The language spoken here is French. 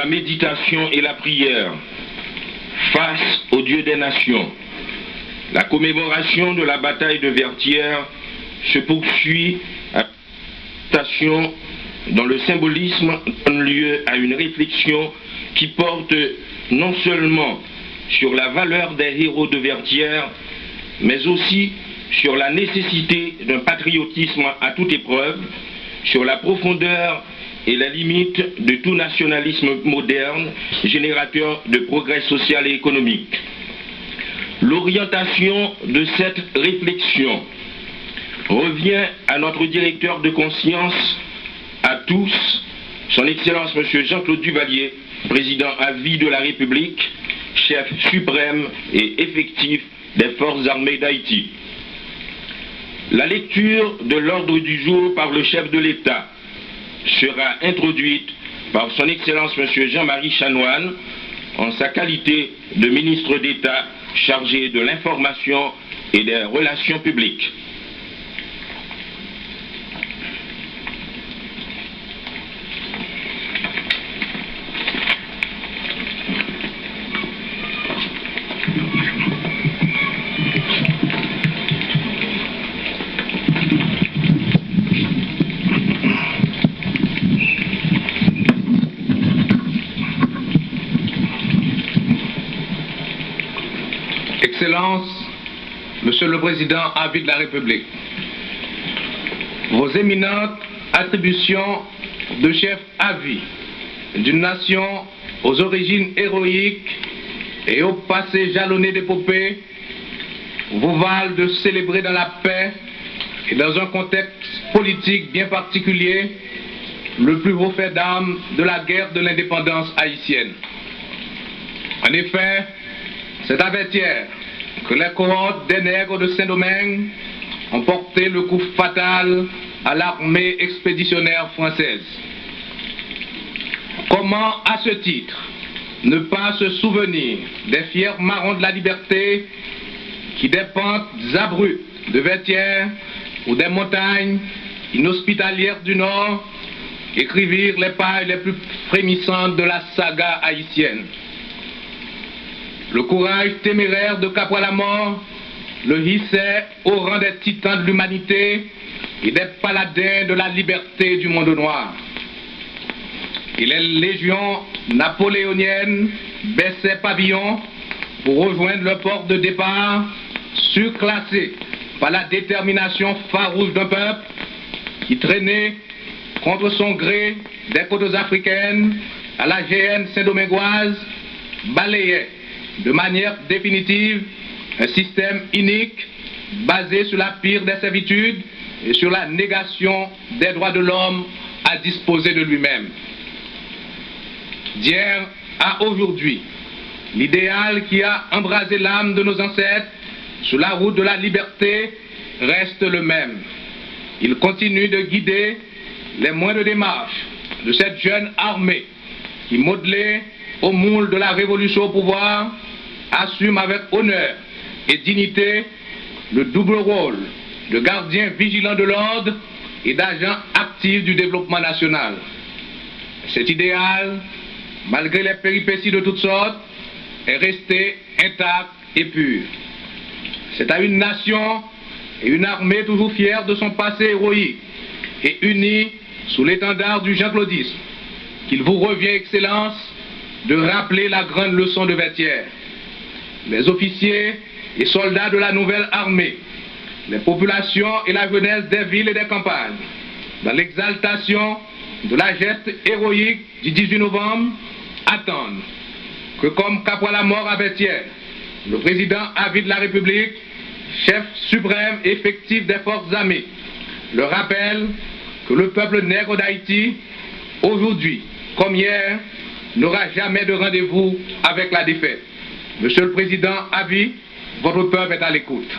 la méditation et la prière face au Dieu des nations. La commémoration de la bataille de Vertières se poursuit à la méditation dont le symbolisme donne lieu à une réflexion qui porte non seulement sur la valeur des héros de Vertières, mais aussi sur la nécessité d'un patriotisme à toute épreuve, sur la profondeur et la limite de tout nationalisme moderne, générateur de progrès social et économique. L'orientation de cette réflexion revient à notre directeur de conscience, à tous, son Excellence M. Jean-Claude Duvalier, président à vie de la République, chef suprême et effectif des Forces armées d'Haïti. La lecture de l'ordre du jour par le chef de l'État sera introduite par son Excellence M. Jean-Marie Chanoine en sa qualité de ministre d'État chargé de l'information et des relations publiques. Excellences, Monsieur le Président à vie de la République, vos éminentes attributions de chef à vie d'une nation aux origines héroïques et au passé jalonné d'épopées vous valent de célébrer dans la paix et dans un contexte politique bien particulier le plus beau fait d'armes de la guerre de l'indépendance haïtienne. En effet, c'est à Vertières que les cohortes des nègres de Saint-Domingue ont porté le coup fatal à l'armée expéditionnaire française. Comment, à ce titre, ne pas se souvenir des fiers marrons de la liberté qui, des pentes abruptes de Vertières ou des montagnes inhospitalières du Nord, écrivirent les pages les plus frémissantes de la saga haïtienne. Le courage téméraire de Capois-la-Mort le hissait au rang des titans de l'humanité et des paladins de la liberté du monde noir. Et les légions napoléoniennes baissaient pavillon pour rejoindre le port de départ, surclassé par la détermination farouche d'un peuple qui traînait contre son gré des côtes africaines à la GN saint-domingoise, balayait de manière définitive un système inique basé sur la pire des servitudes et sur la négation des droits de l'homme à disposer de lui-même. D'hier à aujourd'hui, l'idéal qui a embrasé l'âme de nos ancêtres sur la route de la liberté reste le même. Il continue de guider les moindres démarches de cette jeune armée qui, modelée au moule de la révolution au pouvoir, assume avec honneur et dignité le double rôle de gardien vigilant de l'ordre et d'agent actif du développement national. Cet idéal, malgré les péripéties de toutes sortes, est resté intact et pur. C'est à une nation et une armée toujours fière de son passé héroïque et unie sous l'étendard du jean-claudisme qu'il vous revient, Excellence, de rappeler la grande leçon de Vertières. Les officiers et soldats de la nouvelle armée, les populations et la jeunesse des villes et des campagnes, dans l'exaltation de la geste héroïque du 18 novembre, attendent que, comme Capois-la-Mort à Vertières, le président à vie de la République, chef suprême effectif des forces armées, le rappelle que le peuple nègre d'Haïti, aujourd'hui comme hier, n'aura jamais de rendez-vous avec la défaite. Monsieur le Président à vie, votre peuple est à l'écoute.